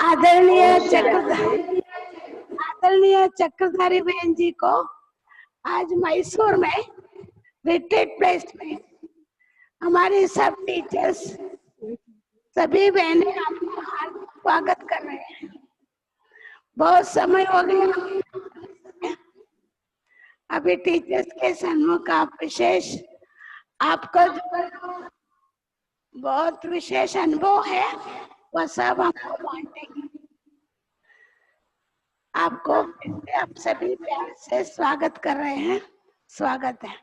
आदरणीय चक्रधारी बहन जी को आज मैसूर में रिट्रीट प्लेस में हमारे सब टीचर्स सभी बहनें आपको हार्दिक स्वागत कर रहे हैं। बहुत समय हो गया, अभी टीचर्स के सम्मुख आप विशेष आपका जो बहुत विशेष अनुभव है वह सब हमको बांटेंगे। आपको आप सभी प्यार से स्वागत कर रहे हैं। स्वागत है।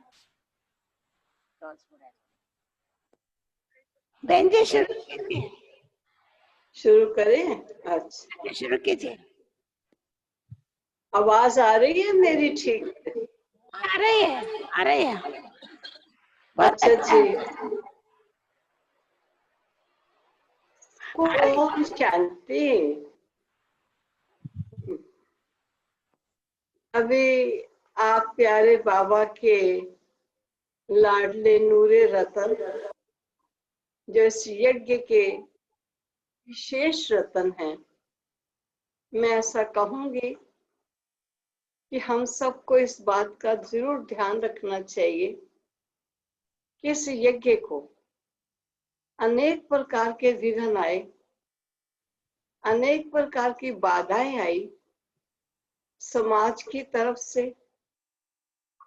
बहन जी शुरू कीजिए। शुरू करें? अच्छा शुरू कीजिए। आवाज आ रही है मेरी? ठीक आ रही है, आ रही है। अच्छा जी। ओम शांति। अभी आप प्यारे बाबा के लाडले नूरे रतन, जो इस यज्ञ के विशेष रतन हैं, मैं ऐसा कहूंगी कि हम सबको इस बात का जरूर ध्यान रखना चाहिए कि इस यज्ञ को अनेक प्रकार के विघ्न आए, अनेक प्रकार की बाधाएं आई, समाज की तरफ से,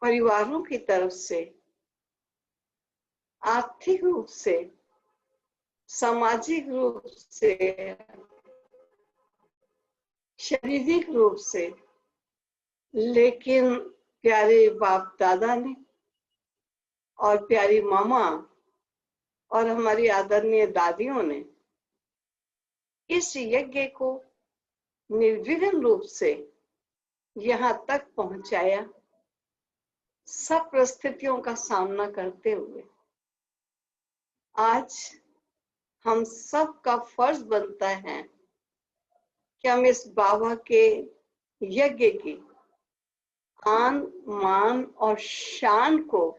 परिवारों की तरफ से, आर्थिक रूप से, सामाजिक रूप से, शारीरिक रूप से, लेकिन प्यारे बाप दादा ने और प्यारी मामा और हमारी आदरणीय दादियों ने इस यज्ञ को निर्विघ्न रूप से यहाँ तक पहुंचाया, सब परिस्थितियों का सामना करते हुए। आज हम सब का फर्ज बनता है कि हम इस बाबा के यज्ञ की आन मान और शान को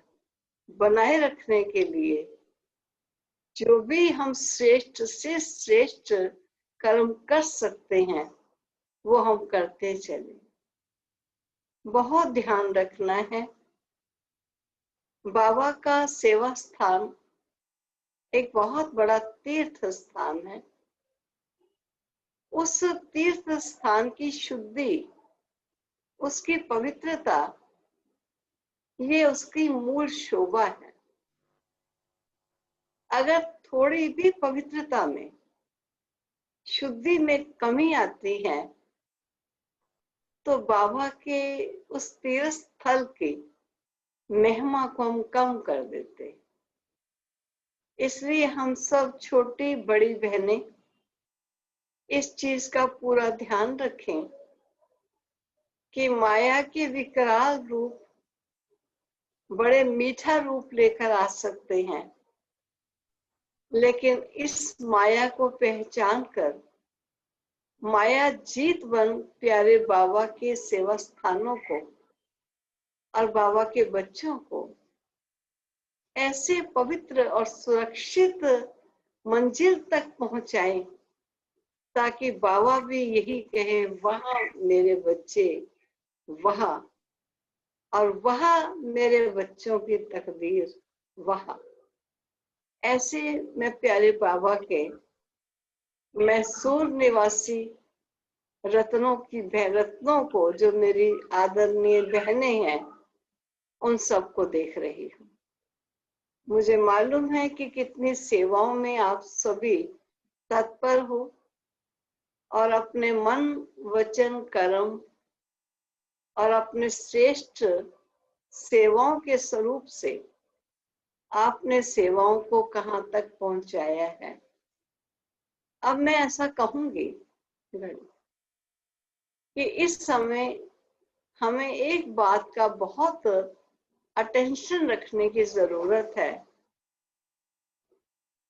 बनाए रखने के लिए जो भी हम श्रेष्ठ से श्रेष्ठ कर्म कर सकते हैं वो हम करते चले। बहुत ध्यान रखना है, बाबा का सेवा स्थान एक बहुत बड़ा तीर्थ स्थान है। उस तीर्थ स्थान की शुद्धि, उसकी पवित्रता, ये उसकी मूल शोभा है। अगर थोड़ी भी पवित्रता में, शुद्धि में कमी आती है तो बाबा के उस तीर्थ स्थल की महिमा को हम कम कर देते। इसलिए हम सब छोटी बड़ी बहनें इस चीज का पूरा ध्यान रखें कि माया के विकराल रूप बड़े मीठा रूप लेकर आ सकते हैं, लेकिन इस माया को पहचान कर माया जीत बन प्यारे बाबा के सेवा स्थानों को और बाबा के बच्चों को ऐसे पवित्र और सुरक्षित मंजिल तक पहुंचाएं ताकि बाबा भी यही कहे, वहां मेरे बच्चे, वहां, और वहां मेरे बच्चों की तकदीर वहां। ऐसे मैं प्यारे बाबा के मैसूर निवासी रत्नों को, जो मेरी आदरणीय बहनें हैं, उन सबको देख रही हूँ। मुझे मालूम है कि कितनी सेवाओं में आप सभी तत्पर हो और अपने मन, वचन, कर्म और अपने श्रेष्ठ सेवाओं के स्वरूप से आपने सेवाओं को कहां तक पहुंचाया है। अब मैं ऐसा कहूंगी कि इस समय हमें एक बात का बहुत अटेंशन रखने की जरूरत है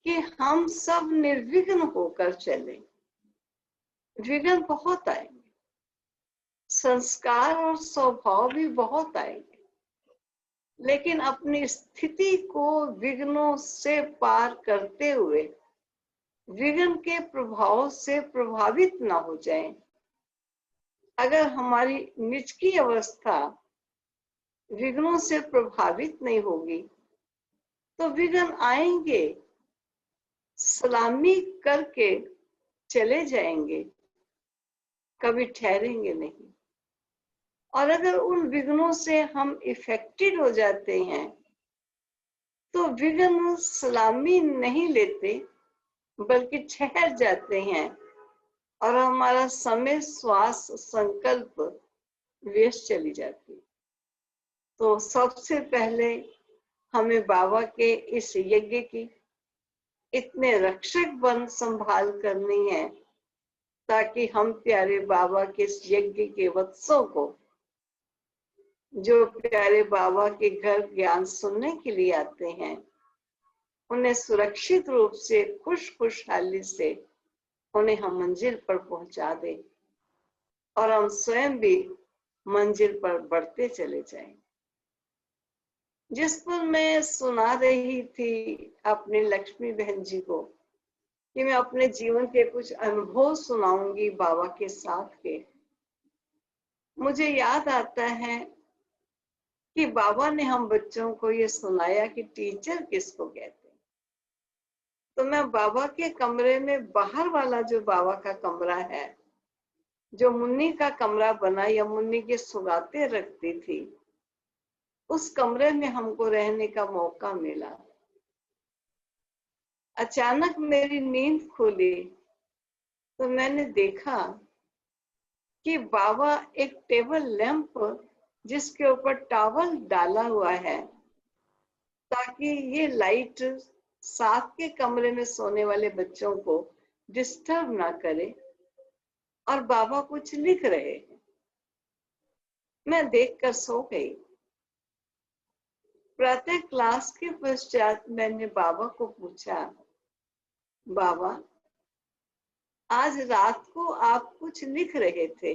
कि हम सब निर्विघ्न होकर चलें। विघ्न बहुत आएंगे, संस्कार और स्वभाव भी बहुत आएंगे, लेकिन अपनी स्थिति को विघ्नों से पार करते हुए विघ्न के प्रभाव से प्रभावित ना हो जाएं। अगर हमारी निचकी अवस्था विघ्नों से प्रभावित नहीं होगी तो विघ्न आएंगे, सलामी करके चले जाएंगे, कभी ठहरेंगे नहीं। और अगर उन विघ्नों से हम इफेक्टेड हो जाते हैं तो विघ्न सलामी नहीं लेते बल्कि ठहर जाते हैं और हमारा समय, श्वास, संकल्प व्यस्त चली जाती है। तो सबसे पहले हमें बाबा के इस यज्ञ की इतने रक्षक बन संभाल करनी है ताकि हम प्यारे बाबा के इस यज्ञ के वत्सों को, जो प्यारे बाबा के घर ज्ञान सुनने के लिए आते हैं, उन्हें सुरक्षित रूप से खुशहाली से उन्हें हम मंजिल पर पहुंचा दें और हम स्वयं भी मंजिल पर बढ़ते चले जाएं। जिस पर मैं सुना रही थी अपनी लक्ष्मी बहन जी को कि मैं अपने जीवन के कुछ अनुभव सुनाऊंगी बाबा के साथ के, मुझे याद आता है कि बाबा ने हम बच्चों को ये सुनाया कि टीचर किसको कहते हैं। तो मैं बाबा के कमरे में बाहर वाला जो बाबा का कमरा है, जो मुन्नी का कमरा बना या मुन्नी के सुगाते रखती थी, उस कमरे में हमको रहने का मौका मिला। अचानक मेरी नींद खुली तो मैंने देखा कि बाबा एक टेबल लैंप जिसके ऊपर टॉवल डाला हुआ है ताकि ये लाइट साथ के कमरे में सोने वाले बच्चों को डिस्टर्ब ना करे, और बाबा कुछ लिख रहे हैं। मैं देखकर सो गई। प्रातः क्लास के पश्चात मैंने बाबा को पूछा, बाबा आज रात को आप कुछ लिख रहे थे?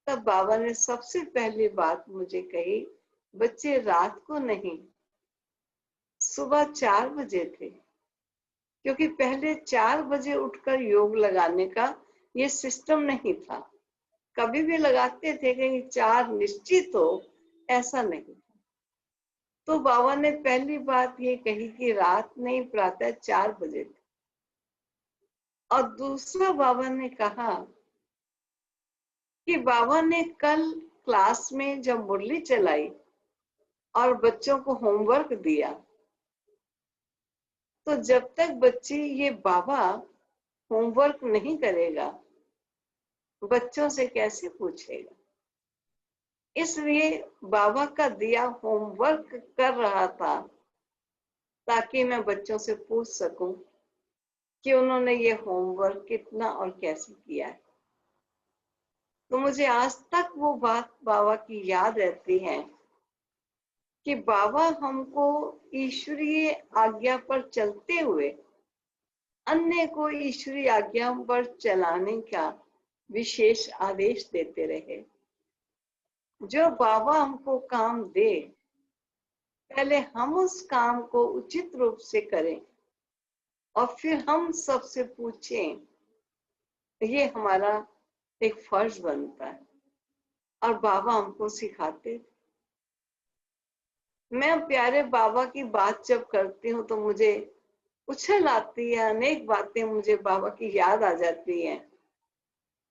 तब बाबा ने सबसे पहली बात मुझे कही, बच्चे रात को नहीं, सुबह 4 बजे थे, क्योंकि पहले 4 बजे उठकर योग लगाने का ये सिस्टम नहीं था। कभी भी लगाते थे कहीं 4 निश्चित हो, ऐसा नहीं था। तो बाबा ने पहली बात ये कही कि रात नहीं, प्रातः 4 बजे थे। और दूसरा बाबा ने कहा कि बाबा ने कल क्लास में जब मुरली चलाई और बच्चों को होमवर्क दिया, तो जब तक बच्ची ये बाबा होमवर्क नहीं करेगा, बच्चों से कैसे पूछेगा? इसलिए बाबा का दिया होमवर्क कर रहा था ताकि मैं बच्चों से पूछ सकूं कि उन्होंने ये होमवर्क कितना और कैसे किया है। तो मुझे आज तक वो बात बाबा की याद रहती है कि बाबा हमको ईश्वरीय आज्ञा पर चलते हुए अन्य को ईश्वरीय आज्ञा पर चलाने का विशेष आदेश देते रहे। जो बाबा हमको काम दे, पहले हम उस काम को उचित रूप से करें और फिर हम सबसे पूछें, ये हमारा एक फर्ज बनता है। और बाबा हमको सिखाते। मैं प्यारे बाबा की बात जब करती हूँ तो मुझे उछल आती है, अनेक बातें मुझे बाबा की याद आ जाती हैं।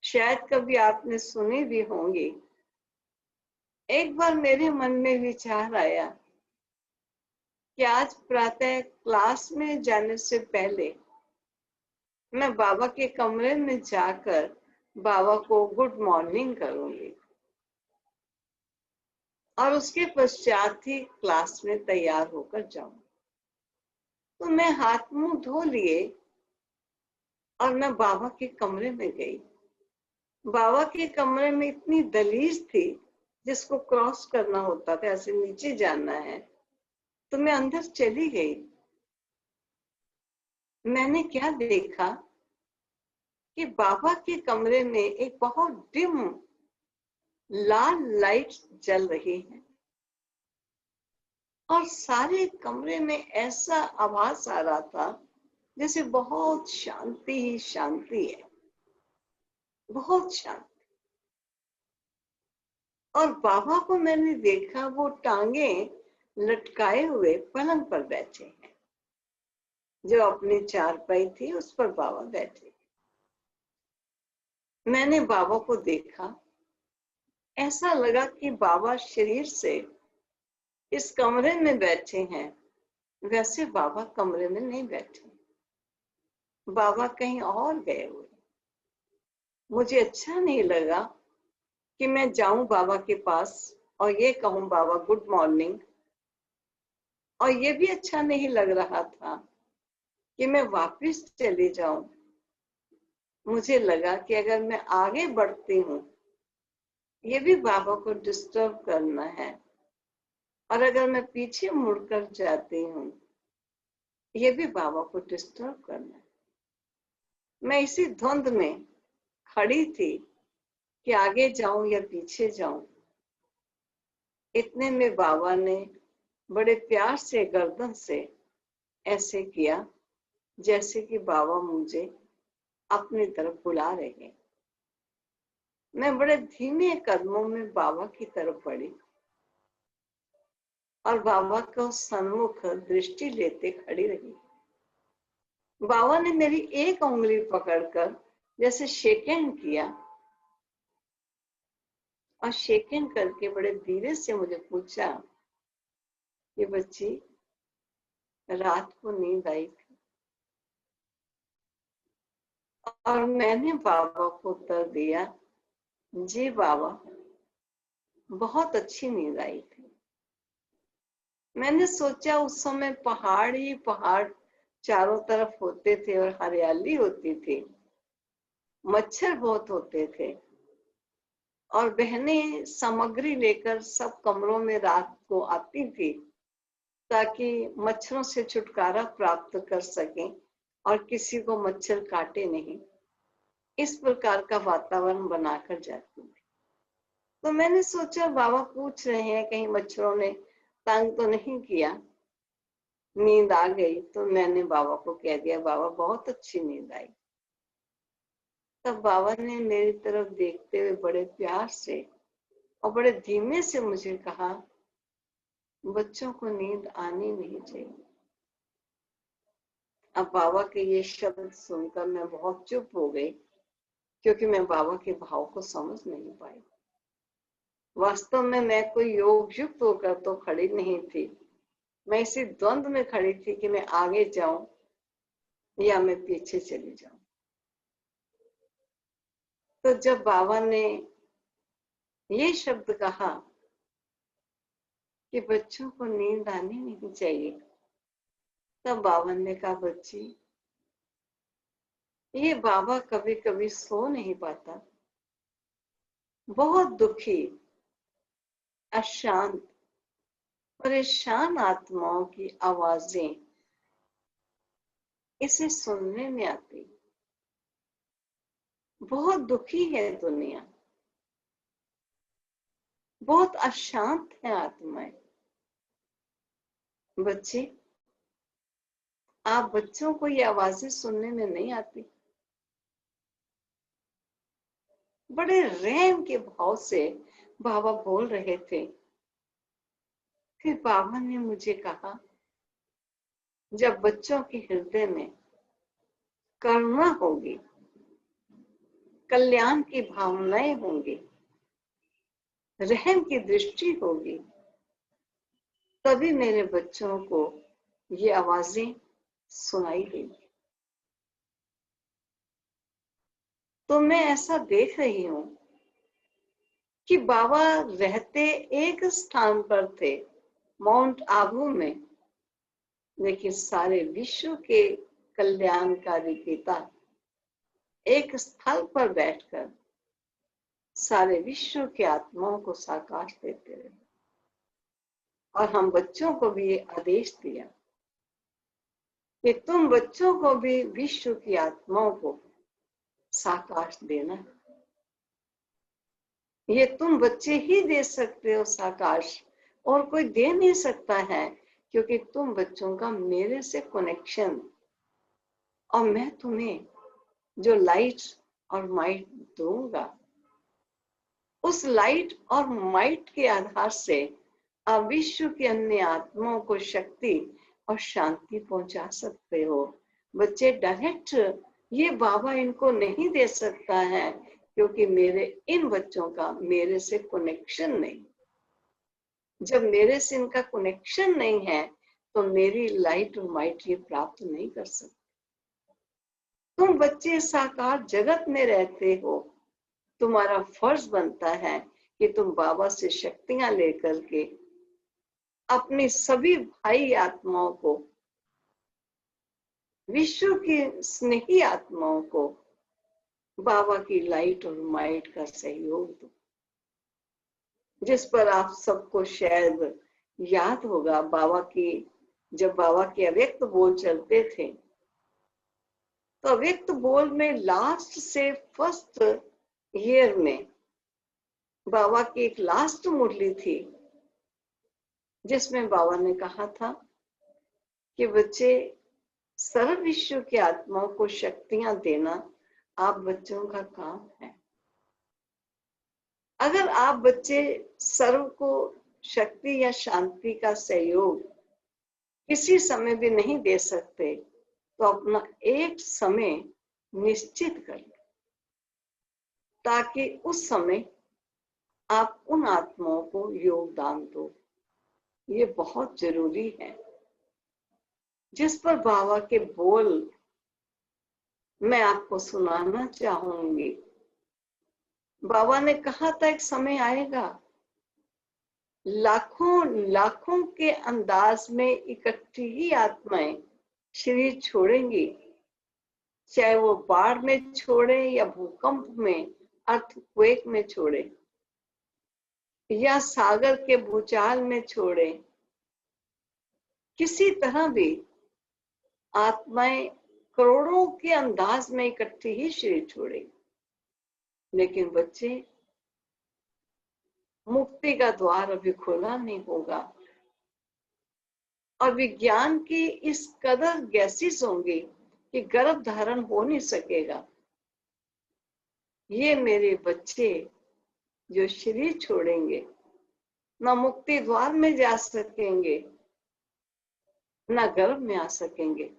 शायद कभी आपने सुनी भी होंगी। एक बार मेरे मन में विचार आया कि आज प्रातः क्लास में जाने से पहले मैं बाबा के कमरे में जाकर बाबा को गुड मॉर्निंग करूंगी और उसके पश्चात ही क्लास में तैयार होकर जाऊं। तो मैं हाथ मुंह धो लिए और मैं बाबा के कमरे में गई। बाबा के कमरे में इतनी दहलीज थी जिसको क्रॉस करना होता था, ऐसे नीचे जाना है। तो मैं अंदर चली गई। मैंने क्या देखा कि बाबा के कमरे में एक बहुत डिम लाल लाइट जल रही है और सारे कमरे में ऐसा आभास आ रहा था जैसे बहुत शांति ही शांति है, बहुत शांति। और बाबा को मैंने देखा, वो टांगे लटकाए हुए पलंग पर बैठे हैं। जो अपनी चारपाई थी उस पर बाबा बैठे। मैंने बाबा को देखा, ऐसा लगा कि बाबा शरीर से इस कमरे में बैठे हैं, वैसे बाबा कमरे में नहीं बैठे, बाबा कहीं और गए हुए। मुझे अच्छा नहीं लगा कि मैं जाऊं बाबा के पास और ये कहूं बाबा गुड मॉर्निंग, और ये भी अच्छा नहीं लग रहा था कि मैं वापस चली जाऊं। मुझे लगा कि अगर मैं आगे बढ़ती हूँ ये भी बाबा को डिस्टर्ब करना है, और अगर मैं पीछे मुड़कर जाती हूँ ये भी बाबा को डिस्टर्ब करना है। मैं इसी धुंध में खड़ी थी कि आगे जाऊं या पीछे जाऊं। इतने में बाबा ने बड़े प्यार से गर्दन से ऐसे किया जैसे कि बाबा मुझे अपनी तरफ बुला रहे हैं। मैं बड़े धीमे कदमों में बाबा की तरफ बढ़ी और बाबा को सन्मुख दृष्टि लेते खड़ी रही। बाबा ने मेरी एक उंगली पकड़कर जैसे शेक हैंड किया, और शेक हैंड करके बड़े धीरे से मुझे पूछा कि बच्ची, रात को नींद आई थी? और मैंने बाबा को उत्तर दिया, जी बाबा, बहुत अच्छी नींद आई थी। मैंने सोचा उस समय पहाड़ ही पहाड़ चारों तरफ होते थे और हरियाली होती थी, मच्छर बहुत होते थे, और बहनें सामग्री लेकर सब कमरों में रात को आती थी ताकि मच्छरों से छुटकारा प्राप्त कर सकें और किसी को मच्छर काटे नहीं। इस प्रकार का वातावरण बनाकर जाती थी। तो मैंने सोचा बाबा पूछ रहे हैं कहीं मच्छरों ने तंग तो नहीं किया। नींद आ गई तो मैंने बाबा को कह दिया, बाबा बहुत अच्छी नींद आई। तब बाबा ने मेरी तरफ देखते हुए बड़े प्यार से और बड़े धीमे से मुझे कहा, बच्चों को नींद आनी नहीं चाहिए। अब बाबा के ये शब्द सुनकर मैं बहुत चुप हो गई, क्योंकि मैं बाबा के भाव को समझ नहीं पाई। वास्तव में मैं कोई योग युक्त होकर तो खड़ी नहीं थी, मैं इसी द्वंद में खड़ी थी कि मैं आगे जाऊं या मैं पीछे चली जाऊं। तो जब बाबा ने ये शब्द कहा कि बच्चों को नींद आनी नहीं चाहिए, तब बाबा ने कहा, बच्ची, ये बाबा कभी कभी सो नहीं पाता, बहुत दुखी, अशांत, परेशान आत्माओं की आवाजें इसे सुनने में आती। बहुत दुखी है दुनिया, बहुत अशांत है आत्माएं। बच्चे, आप बच्चों को ये आवाजें सुनने में नहीं आती। बड़े रहम के भाव से बाबा बोल रहे थे। फिर बाबा ने मुझे कहा, जब बच्चों के हृदय में करुणा होगी, कल्याण की भावनाएं होंगी, रहम की दृष्टि होगी, तभी मेरे बच्चों को ये आवाजें सुनाई देंगी। तो मैं ऐसा देख रही हूं कि बाबा रहते एक स्थान पर थे, माउंट आबू में, लेकिन सारे विश्व के कल्याणकारी पिता एक स्थल पर बैठकर सारे विश्व के आत्माओं को साकार देते रहे। और हम बच्चों को भी ये आदेश दिया कि तुम बच्चों को भी विश्व की आत्माओं को साकार देना। ये तुम बच्चे ही दे सकते हो साकार, और कोई दे नहीं सकता है, क्योंकि तुम बच्चों का मेरे से कनेक्शन और मैं तुम्हें जो लाइट और माइट दूंगा, उस लाइट और माइट के आधार से आप विश्व के अन्य आत्माओं को शक्ति और शांति पहुंचा सकते हो। बच्चे डायरेक्ट ये बाबा इनको नहीं दे सकता है, क्योंकि मेरे इन बच्चों का मेरे से कनेक्शन नहीं। जब मेरे से इनका कनेक्शन नहीं है तो मेरी लाइट और माइट ये प्राप्त नहीं कर सकते। तुम बच्चे साकार जगत में रहते हो, तुम्हारा फर्ज बनता है कि तुम बाबा से शक्तियां लेकर के अपनी सभी भाई आत्माओं को, विश्व की स्नेही आत्माओं को बाबा की लाइट और माइट का सहयोग दो। जिस पर आप सबको शायद याद होगा, बाबा की जब बाबा के अव्यक्त बोल चलते थे तो अव्यक्त बोल में लास्ट से फर्स्ट ईयर में बाबा की एक लास्ट मुरली थी, जिसमें बाबा ने कहा था कि बच्चे, सर्व विश्व की आत्माओं को शक्तियां देना आप बच्चों का काम है। अगर आप बच्चे सर्व को शक्ति या शांति का सहयोग किसी समय भी नहीं दे सकते तो अपना एक समय निश्चित कर लो, ताकि उस समय आप उन आत्माओं को योगदान दो। ये बहुत जरूरी है। जिस पर बाबा के बोल मैं आपको सुनाना चाहूंगी। बाबा ने कहा था एक समय आएगा, लाखों लाखों के अंदाज में इकट्ठी ही आत्माएं शरीर छोड़ेंगी, चाहे वो बाढ़ में छोड़े या भूकंप में, अर्थक्वेक में छोड़े या सागर के भूचाल में छोड़े। किसी तरह भी आत्माएं करोड़ों के अंदाज में इकट्ठी ही शरीर छोड़े। लेकिन बच्चे, मुक्ति का द्वार अभी खुला नहीं होगा और विज्ञान की इस कदर गैसेस होंगी कि गर्भ धारण हो नहीं सकेगा। ये मेरे बच्चे जो शरीर छोड़ेंगे, ना मुक्ति द्वार में जा सकेंगे, ना गर्भ में आ सकेंगे।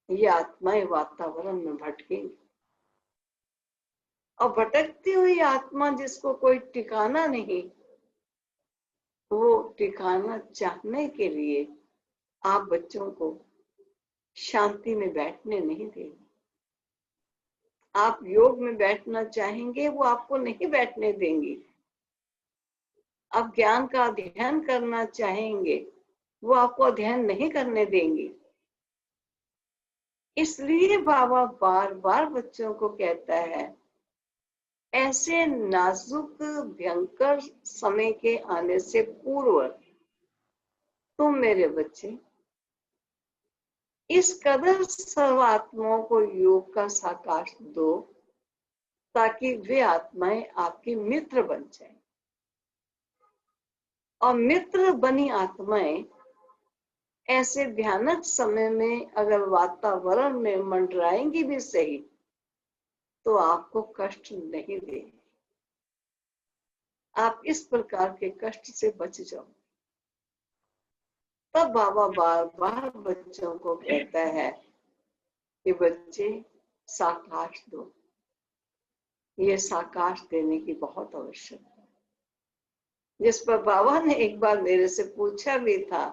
ये आत्माएं वातावरण में भटकेंगी और भटकती हुई आत्मा जिसको कोई ठिकाना नहीं, वो ठिकाना चाहने के लिए आप बच्चों को शांति में बैठने नहीं देंगे। आप योग में बैठना चाहेंगे, वो आपको नहीं बैठने देंगी। आप ज्ञान का अध्ययन करना चाहेंगे, वो आपको अध्ययन नहीं करने देंगी। इसलिए बाबा बार बार बच्चों को कहता है, ऐसे नाजुक भयंकर समय के आने से पूर्व तुम मेरे बच्चे इस कदर सर्व आत्माओं को योग का साकार दो, ताकि वे आत्माएं आपकी मित्र बन जाएं। और मित्र बनी आत्माएं ऐसे भयानक समय में अगर वातावरण में मंडराएंगी भी सही, तो आपको कष्ट नहीं देंगे। आप इस प्रकार के कष्ट से बच जाओ। तब बाबा बार बार बच्चों को कहता है कि बच्चे साकार दो। ये साकार देने की बहुत आवश्यकता है। जिस पर बाबा ने एक बार मेरे से पूछा भी था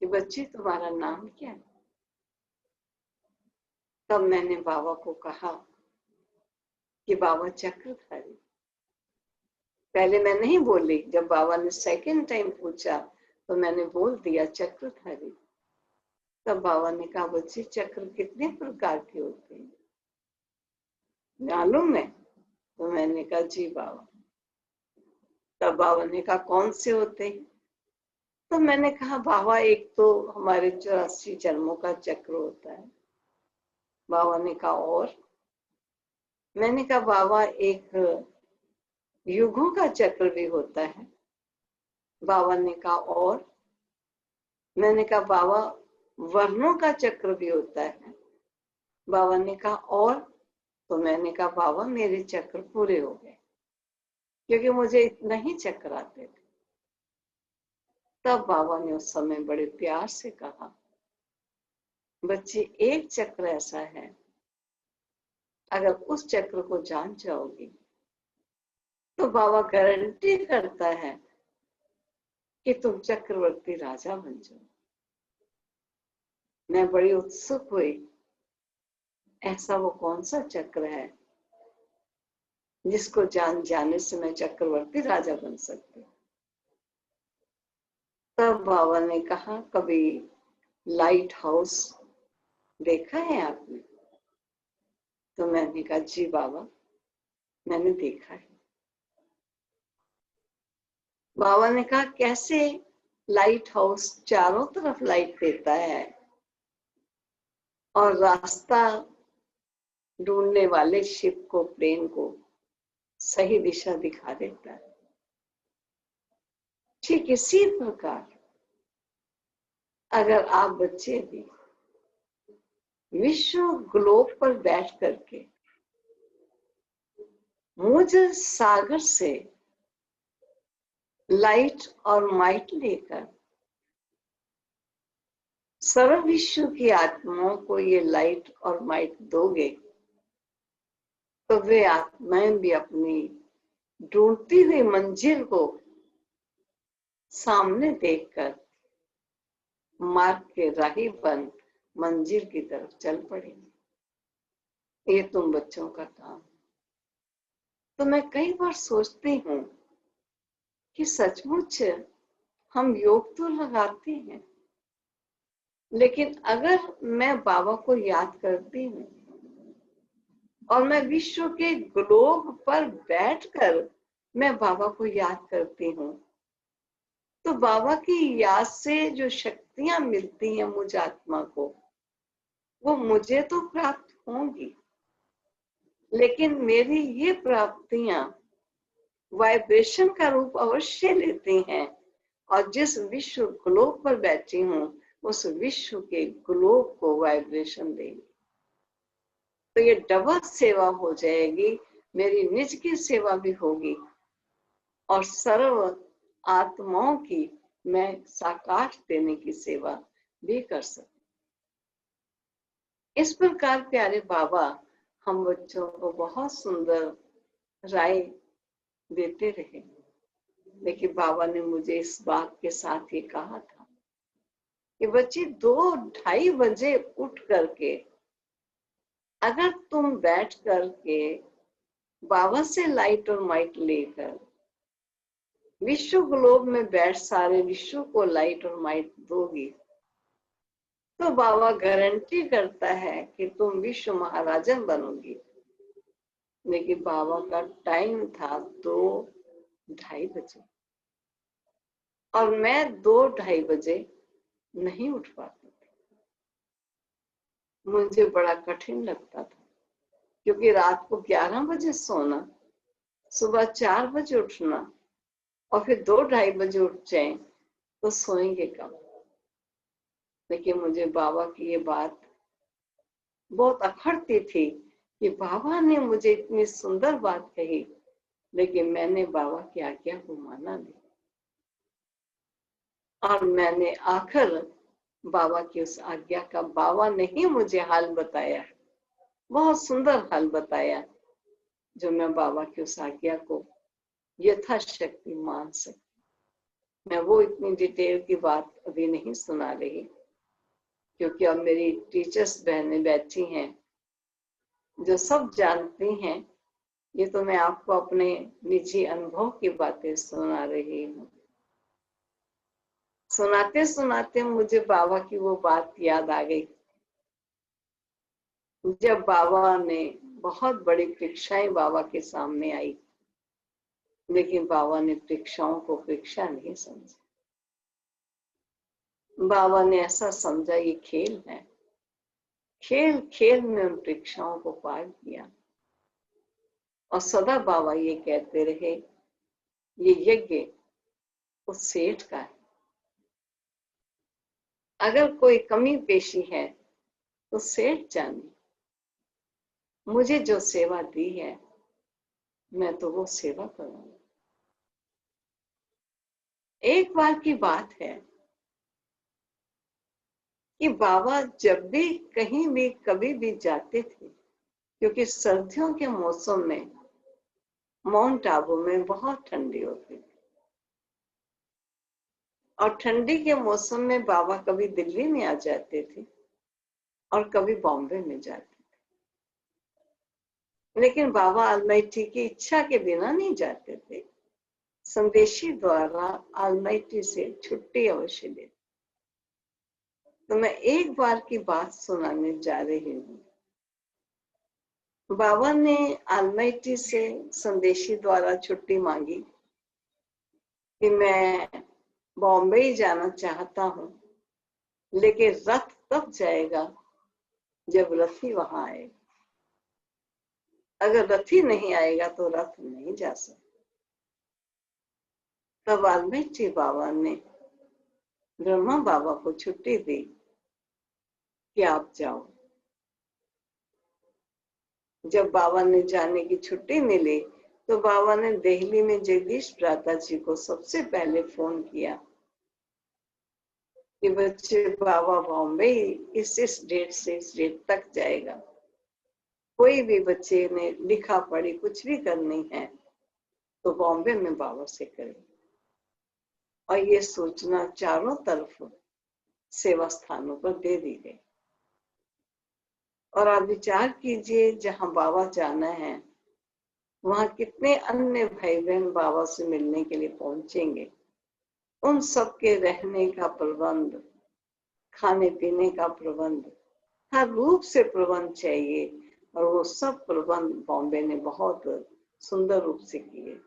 कि बच्चे तुम्हारा नाम क्या है? तब मैंने बाबा को कहा कि बाबा चक्रधारी। पहले मैं नहीं बोली, जब बाबा ने सेकंड टाइम पूछा तो मैंने बोल दिया चक्रधारी। तब बाबा ने कहा, बच्चे चक्र कितने प्रकार के होते हैं मालूम है? तो मैंने कहा जी बाबा। तब बाबा ने कहा कौन से होते हैं? तो मैंने कहा बाबा एक तो हमारे 84 जन्मों का चक्र होता है। बाबा ने कहा और? मैंने कहा बाबा एक युगों का चक्र भी होता है। बाबा ने कहा और? मैंने कहा बाबा वर्णों का चक्र भी होता है। बाबा ने कहा और? तो मैंने कहा बाबा मेरे चक्र पूरे हो गए, क्योंकि मुझे इतना ही चक्र आते थे। तब बाबा ने उस समय बड़े प्यार से कहा, बच्ची एक चक्र ऐसा है, अगर उस चक्र को जान जाओगी तो बाबा गारंटी करता है कि तुम चक्रवर्ती राजा बन जाओ। मैं बड़ी उत्सुक हुई, ऐसा वो कौन सा चक्र है जिसको जान जाने से मैं चक्रवर्ती राजा बन सकती हूँ। तब बाबा ने कहा, कभी लाइट हाउस देखा है आपने? तो मैंने कहा जी बाबा मैंने देखा है। बाबा ने कहा कैसे? लाइट हाउस चारों तरफ लाइट देता है और रास्ता ढूंढने वाले शिप को, प्लेन को सही दिशा दिखा देता है। ठीक इसी प्रकार अगर आप बच्चे भी विश्व ग्लोब पर बैठ करके मुझ सागर से लाइट और माइट लेकर सर्व विश्व की आत्माओं को ये लाइट और माइट दोगे, तो वे आत्माएं भी अपनी ढूंढती हुई मंजिल को सामने देखकर मार्ग के राही बन मंजिल की तरफ चल पड़ेंगे। ये तुम बच्चों का काम। तो मैं कई बार सोचती हूँ कि सचमुच हम योग तो लगाते हैं, लेकिन अगर मैं बाबा को याद करती हूँ और मैं विश्व के ग्लोब पर बैठकर मैं बाबा को याद करती हूँ, तो बाबा की याद से जो शक्तियां मिलती हैं मुझ आत्मा को, वो मुझे तो प्राप्त होंगी, लेकिन मेरी ये प्राप्तियां वाइब्रेशन का रूप अवश्य लेती हैं और जिस विश्व ग्लोब पर बैठी हूँ उस विश्व के ग्लोब को वाइब्रेशन देंगी। तो ये डबल सेवा हो जाएगी, मेरी निज की सेवा भी होगी और सर्व आत्माओं की मैं साकार देने की सेवा भी कर सकती। इस प्रकार प्यारे बाबा हम बच्चों को बहुत सुंदर राय देते रहे, लेकिन बाबा ने मुझे इस बात के साथ ये कहा था कि बच्ची 2-2:30 बजे उठ करके अगर तुम बैठ करके बाबा से लाइट और माइट लेकर विश्व ग्लोब में बैठ सारे विश्व को लाइट और माइट दोगी, तो बाबा गारंटी करता है कि तुम विश्व महाराजा बनोगी। लेकिन बाबा का टाइम था 2-2:30 बजे और मैं 2-2:30 बजे नहीं उठ पाती थी। मुझे बड़ा कठिन लगता था, क्योंकि रात को 11 बजे सोना, सुबह 4 बजे उठना और फिर 2-2:30 बजे उठ जाए तो सोएंगे कब। लेकिन मुझे बाबा की ये बात बहुत अखरती थी कि बाबा ने मुझे इतनी सुंदर बात कही, लेकिन मैंने बाबा की आज्ञा को माना नहीं और मैंने आखिर बाबा की उस आज्ञा का, बाबा ने ही मुझे हाल बताया, बहुत सुंदर हाल बताया, जो मैं बाबा की उस आज्ञा को यथाशक्ति मान सकी। मैं वो इतनी डिटेल की बात अभी नहीं सुना रही, क्योंकि अब मेरी टीचर्स बहनें बैठी हैं जो सब जानती हैं। ये तो मैं आपको अपने निजी अनुभव की बातें सुना रही हूँ। सुनाते सुनाते मुझे बाबा की वो बात याद आ गई, जब बाबा ने बहुत बड़ी परीक्षाएं बाबा के सामने आई, लेकिन बाबा ने परीक्षाओं को परीक्षा नहीं समझा। बाबा ने ऐसा समझा ये खेल है, खेल खेल में उन परीक्षाओं को पार किया और सदा बाबा ये कहते रहे, ये यज्ञ उस सेठ का है, अगर कोई कमी पेशी है तो सेठ जाने, मुझे जो सेवा दी है मैं तो वो सेवा करूंगा। एक बार की बात है कि बाबा जब भी कहीं भी कभी भी जाते थे, क्योंकि सर्दियों के मौसम में माउंट आबू में बहुत ठंडी होती थी, और ठंडी के मौसम में बाबा कभी दिल्ली में आ जाते थे और कभी बॉम्बे में जाते थे। लेकिन बाबा अलमाइटी की इच्छा के बिना नहीं जाते थे, संदेशी द्वारा अलमाइटी से छुट्टी अवश्य देते। तो मैं एक बार की बात सुनाने जा रही हूँ। बाबा ने अलमाइटी से संदेशी द्वारा छुट्टी मांगी कि मैं बॉम्बे ही जाना चाहता हूँ, लेकिन रथ तब जाएगा जब रथी वहां आएगा। अगर रथी नहीं आएगा तो रथ नहीं जा सकता। तब अलमाइटी बाबा ने ब्रह्मा बाबा को छुट्टी दी कि आप जाओ। जब बाबा ने जाने की छुट्टी मिली तो बाबा ने दिल्ली में जगदीश भ्राता जी को सबसे पहले फोन किया कि बच्चे बाबा बॉम्बे इस डेट से इस डेट तक जाएगा। कोई भी बच्चे ने लिखा पढ़ी कुछ भी करनी है तो बॉम्बे में बाबा से करे। और ये सूचना चारों तरफ सेवा स्थानों पर दे दी गई। और आप विचार कीजिए, जहां बाबा जाना है वहां कितने अन्य भाई बहन बाबा से मिलने के लिए पहुंचेंगे। उन सब के रहने का प्रबंध, खाने पीने का प्रबंध, हर रूप से प्रबंध चाहिए। और वो सब प्रबंध बॉम्बे ने बहुत सुंदर रूप से किए।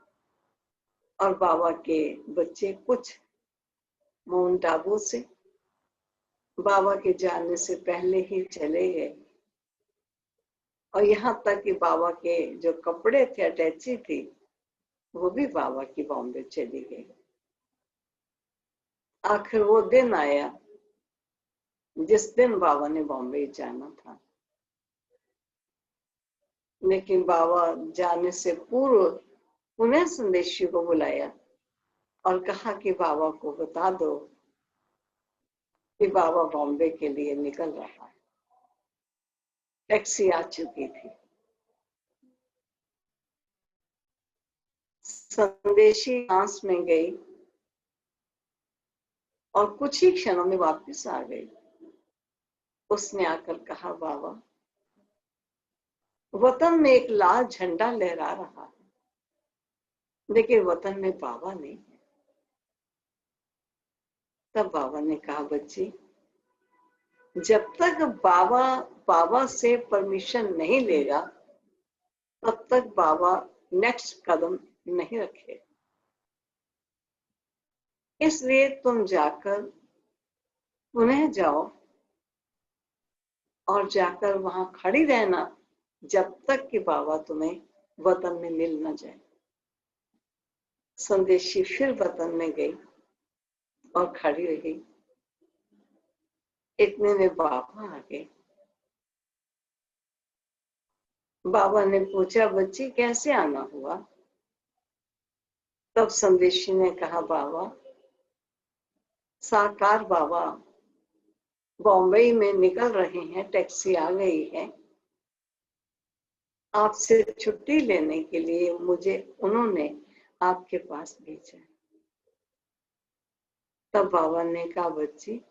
और बाबा के बच्चे कुछ माउंट आबू से बाबा के जाने से पहले ही चले गए। और यहाँ तक कि बाबा के जो कपड़े थे, अटैची थी, वो भी बाबा की बॉम्बे चली गई। आखिर वो दिन आया जिस दिन बाबा ने बॉम्बे जाना था। लेकिन बाबा जाने से पूर्व पुनः संदेशी को बुलाया और कहा कि बाबा को बता दो कि बाबा बॉम्बे के लिए निकल रहा है। टैक्सी आ चुकी थी। संदेशी सांस में गई और कुछ ही क्षणों में वापस आ गई। उसने आकर कहा, बाबा वतन में एक लाल झंडा लहरा रहा है, लेकिन वतन में बाबा नहीं है। तब बाबा ने कहा, बच्ची जब तक बाबा से परमिशन नहीं लेगा तब तक बाबा नेक्स्ट कदम नहीं रखे। इसलिए तुम जाकर पुनः जाओ और जाकर वहां खड़ी रहना जब तक कि बाबा तुम्हें वतन में मिल न जाए। संदेशी फिर वतन में गई और खड़ी रही। इतने में बाबा आ गए। बाबा ने पूछा, बच्ची कैसे आना हुआ? तब संदेशी ने कहा, बाबा साकार बाबा बॉम्बे में निकल रहे हैं, टैक्सी आ गई है, आपसे छुट्टी लेने के लिए मुझे उन्होंने आपके पास भेजा। तब बाबा ने कहा, बच्ची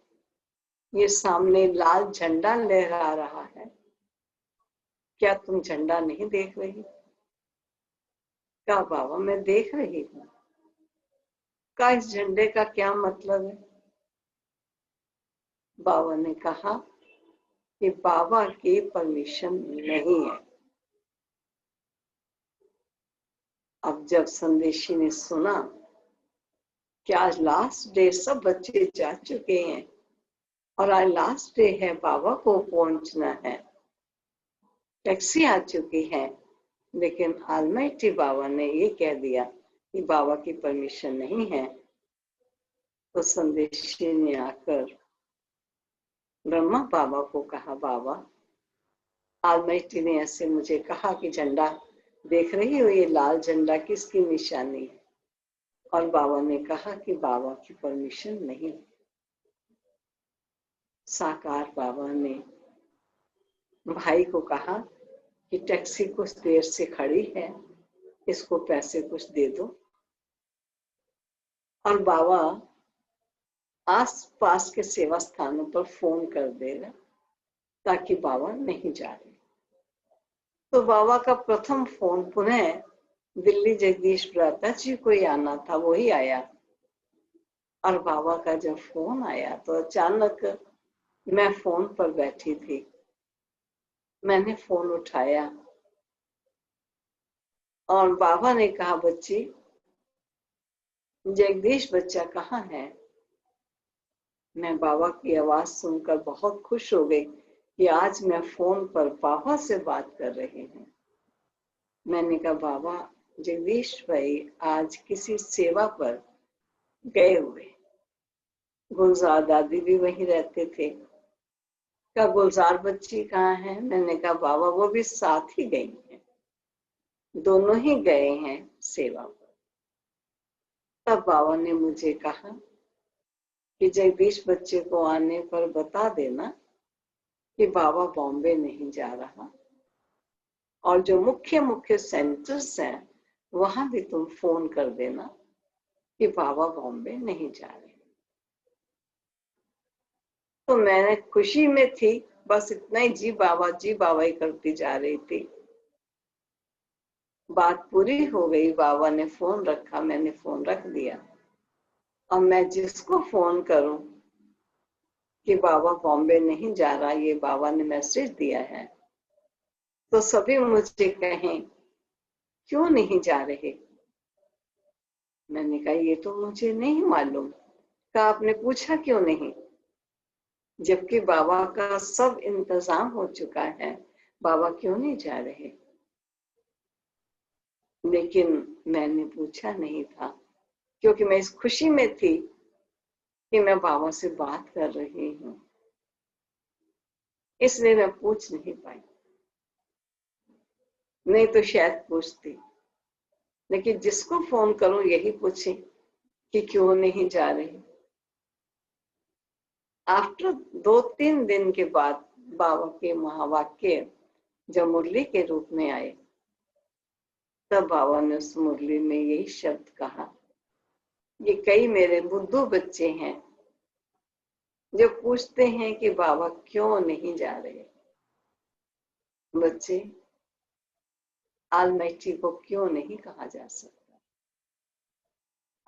ये सामने लाल झंडा लहरा रहा है, क्या तुम झंडा नहीं देख रही? कहा, बाबा मैं देख रही हूँ। कहा, इस झंडे का क्या मतलब है? बाबा ने कहा कि बाबा की परमिशन नहीं है। अब जब संदेशी ने सुना कि आज लास्ट डे, सब बच्चे जा चुके हैं और आज लास्ट डे है, बाबा को पहुंचना है, टैक्सी आ चुकी है, लेकिन अलमाइटी बाबा ने ये कह दिया कि बाबा की परमिशन नहीं है, तो संदेशी ने आकर ब्रह्मा बाबा को कहा, बाबा ऑलमाइटी ने ऐसे मुझे कहा कि झंडा देख रही हो, ये लाल झंडा किसकी निशानी है? और बाबा ने कहा कि बाबा की परमिशन नहीं। साकार बाबा ने भाई को कहा कि टैक्सी कुछ देर से खड़ी है, इसको पैसे कुछ दे दो। और बाबा आस पास के सेवा स्थानों पर फोन कर देगा ताकि बाबा नहीं जा रहे। तो बाबा का प्रथम फोन पुनः दिल्ली जगदीश भ्राता जी को ही आना था, वही आया। और बाबा का जब फोन आया तो अचानक मैं फोन पर बैठी थी, मैंने फोन उठाया और बाबा ने कहा, बच्ची जगदीश बच्चा कहाँ है? मैं बाबा की आवाज सुनकर बहुत खुश हो गई कि आज मैं फोन पर बाबा से बात कर रही हूँ। मैंने कहा, बाबा जगदीश भाई आज किसी सेवा पर गए हुए। गुलजार दादी भी वहीं रहते थे। क्या गुलजार बच्ची कहाँ है? मैंने कहा, बाबा वो भी साथ ही गई हैं, दोनों ही गए हैं सेवा पर। तब बाबा ने मुझे कहा कि जगदीश बच्चे को आने पर बता देना कि बाबा बॉम्बे नहीं जा रहा, और जो मुख्य मुख्य सेंटर्स हैं वहां भी तुम फोन कर देना कि बाबा बॉम्बे नहीं जा रहे। तो मैंने खुशी में थी, बस इतना ही जी बाबा ही करती जा रही थी। बात पूरी हो गई, बाबा ने फोन रखा, मैंने फोन रख दिया। और मैं जिसको फोन करूं कि बाबा बॉम्बे नहीं जा रहा, ये बाबा ने मैसेज दिया है, तो सभी मुझे कहें क्यों नहीं जा रहे? मैंने कहा, ये तो मुझे नहीं मालूम। कहा, आपने पूछा क्यों नहीं? जबकि बाबा का सब इंतजाम हो चुका है, बाबा क्यों नहीं जा रहे? लेकिन मैंने पूछा नहीं था, क्योंकि मैं इस खुशी में थी कि मैं बाबा से बात कर रही हूँ, इसलिए मैं पूछ नहीं पाई। नहीं तो शायद पूछती, लेकिन जिसको फोन करूं यही पूछे कि क्यों नहीं जा रही। आफ्टर 2-3 दिन के बाद बाबा के महावाक्य जब मुरली के रूप में आए, तब बाबा ने उस मुरली में यही शब्द कहा, ये कई मेरे बुद्धू बच्चे हैं जो पूछते हैं कि बाबा क्यों नहीं जा रहे। बच्चे, ऑलमाइटी को क्यों नहीं कहा जा सकता?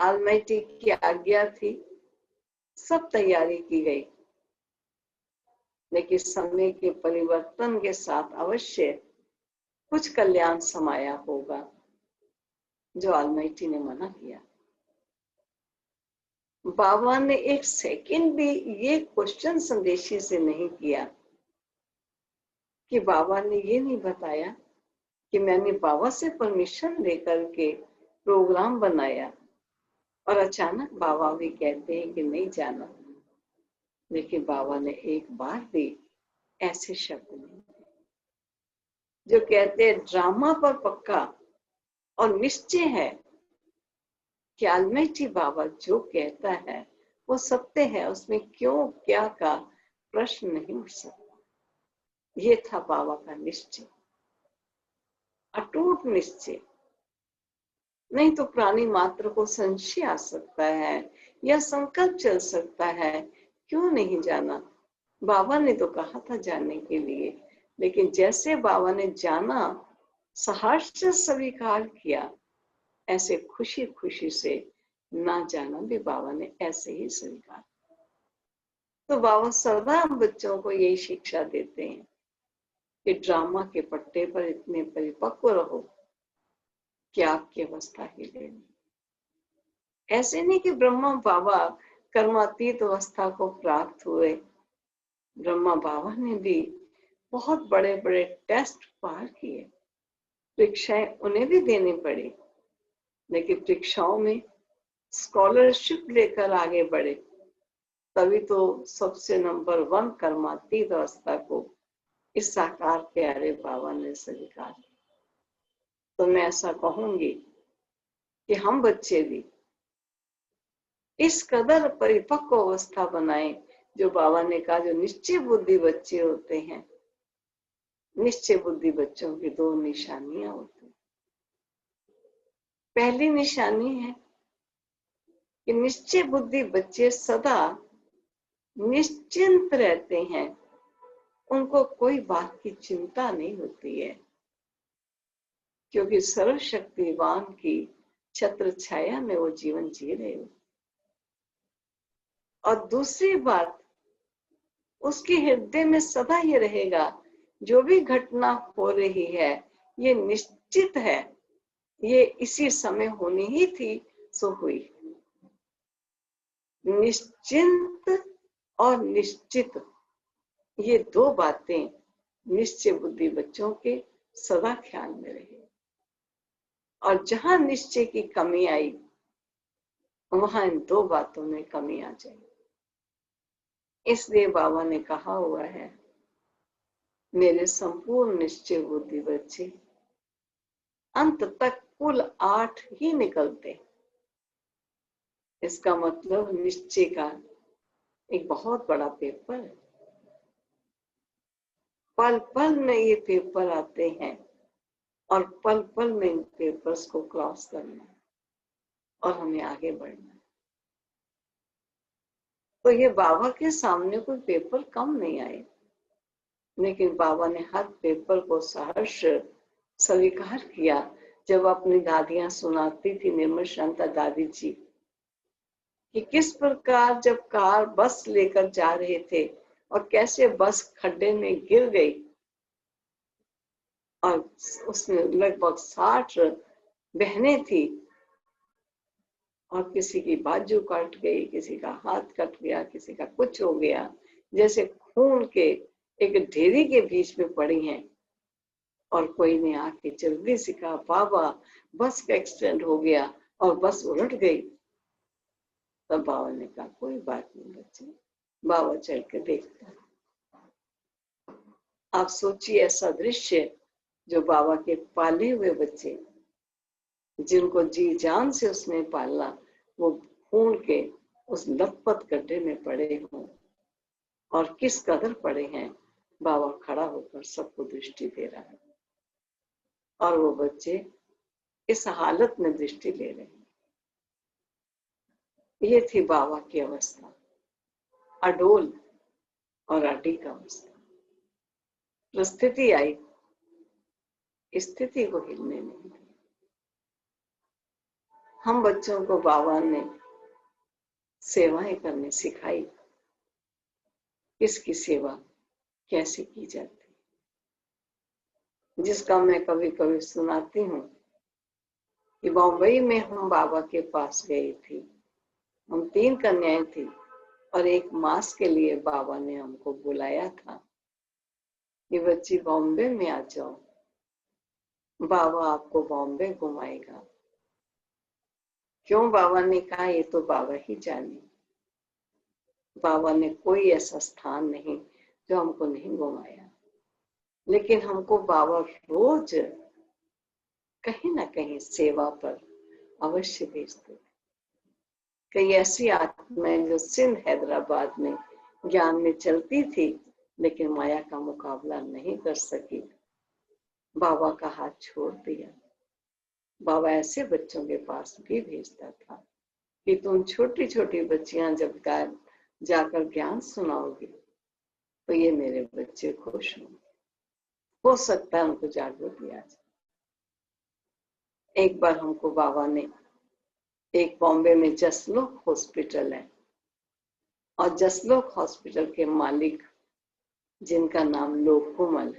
ऑलमाइटी की आज्ञा थी, सब तैयारी की गई, लेकिन समय के परिवर्तन के साथ अवश्य कुछ कल्याण समाया होगा जो ऑलमाइटी ने मना किया। बाबा ने एक सेकंड भी ये क्वेश्चन संदेशी से नहीं किया कि बाबा ने ये नहीं बताया कि मैंने बाबा से परमिशन लेकर के प्रोग्राम बनाया और अचानक बाबा भी कहते हैं कि नहीं जाना। लेकिन बाबा ने एक बार भी ऐसे शब्द नहीं जो कहते हैं ड्रामा पर पक्का और निश्चय है कि ऑलमाइटी बाबा जो कहता है वो सत्य है, उसमें क्यों क्या का प्रश्न नहीं उठ सकता। ये था बाबा का निश्चय, अटूट निश्चय। नहीं तो प्राणी मात्र को संशय आ सकता है या संकल्प चल सकता है, क्यों नहीं जाना? बाबा ने तो कहा था जाने के लिए, लेकिन जैसे बाबा ने जाना, सहर्ष स्वीकार किया, ऐसे खुशी खुशी से ना जाना भी बाबा ने ऐसे ही स्वीकार। तो बाबा सदा बच्चों को यही शिक्षा देते हैं कि ड्रामा के पट्टे पर इतने परिपक्व रहो कि आपकी अवस्था ही लेनी। ऐसे नहीं कि ब्रह्मा बाबा कर्मातीत अवस्था को प्राप्त हुए। ब्रह्मा बाबा ने भी बहुत बड़े बड़े टेस्ट पार किए, परीक्षाएं उन्हें भी देनी पड़ी, लेकिन परीक्षाओं में स्कॉलरशिप लेकर आगे बढ़े, तभी तो सबसे नंबर 1 कर्मातीत अवस्था को इस साकार प्यारे बाबा ने स्वीकार। तो मैं ऐसा कहूंगी कि हम बच्चे भी इस कदर परिपक्व अवस्था बनाए, जो बाबा ने कहा जो निश्चय बुद्धि बच्चे होते हैं। निश्चय बुद्धि बच्चों की दो निशानियां होती हैं। पहली निशानी है कि निश्चय बुद्धि बच्चे सदा निश्चिंत रहते हैं, उनको कोई बात की चिंता नहीं होती है, क्योंकि सर्वशक्तिवान की छत्र छाया में वो जीवन जी रहे हो। और दूसरी बात, उसके हृदय में सदा ये रहेगा जो भी घटना हो रही है ये निश्चित है, ये इसी समय होनी ही थी सो हुई। निश्चिंत और निश्चित, ये दो बातें निश्चय बुद्धि बच्चों के सदा ख्याल में रहे। और जहां निश्चय की कमी आई वहां इन दो बातों में कमी आ जाए। इसलिए बाबा ने कहा हुआ है, मेरे संपूर्ण निश्चय बुद्धि बच्चे अंत तक कुल 8 ही निकलते। इसका मतलब निश्चय का एक बहुत बड़ा पेपर है। पल पल में ये पेपर आते हैं और पल पल में इन पेपर्स को क्रॉस करना है और हमें आगे बढ़ना है। तो ये बाबा के सामने कोई पेपर कम नहीं आए, लेकिन बाबा ने हर पेपर को सहर्ष स्वीकार किया। जब अपनी दादियां सुनाती थी, निर्मल शांता दादी जी, कि किस प्रकार जब कार बस लेकर जा रहे थे और कैसे बस खड्डे में गिर गई और उसमें लगभग 60 बहनें थी और किसी की बाजू कट गई, किसी का हाथ कट गया, किसी का कुछ हो गया, जैसे खून के एक ढेरी के बीच में पड़ी हैं। और कोई ने आके जल्दी से कहा, बाबा बस का एक्सीडेंट हो गया और बस उलट गई। तब बाबा ने कहा, कोई बात नहीं बच्चे, बाबा चल के देखता है। आप सोचिए ऐसा दृश्य, जो बाबा के पाले हुए बच्चे, जिनको जी जान से उसने पाला, वो खून के उस लथपथ गड्ढे में पड़े हों। और किस कदर पड़े हैं, बाबा खड़ा होकर सबको दृष्टि दे रहा है और वो बच्चे इस हालत में दृष्टि ले रहे हैं। ये थी बाबा की अवस्था, अडोल और अडिग अवस्था। परिस्थिति आई, स्थिति को हिलने नहीं दी। हम बच्चों को बाबा ने सेवाएं करनी सिखाई, किसकी सेवा कैसे की जाती, जिसका मैं कभी कभी सुनाती हूँ कि बॉम्बई में हम बाबा के पास गई थी। हम 3 कन्याएं थी और एक मास के लिए बाबा ने हमको बुलाया था कि बच्ची बॉम्बे में आ जाओ, बाबा आपको बॉम्बे घुमाएगा। क्यों बाबा ने कहा, ये तो बाबा ही जाने। बाबा ने कोई ऐसा स्थान नहीं जो हमको नहीं घुमाया, लेकिन हमको बाबा रोज कहीं ना कहीं सेवा पर अवश्य भेजते। कई ऐसी आत्माएं जो सिंध हैदराबाद में ज्ञान में चलती थी, लेकिन माया का मुकाबला नहीं कर सकी, बाबा का हाथ छोड़ दिया। बाबा ऐसे बच्चों के पास भी भेजता था कि तुम छोटी छोटी बच्चियां जब जाकर ज्ञान सुनाओगे तो ये मेरे बच्चे खुश होंगे, हो सकता है उनको जागृति आ जाए। एक बार हमको बाबा ने, एक बॉम्बे में जसलोक हॉस्पिटल है, और जसलोक हॉस्पिटल के मालिक, जिनका नाम लोकुमल,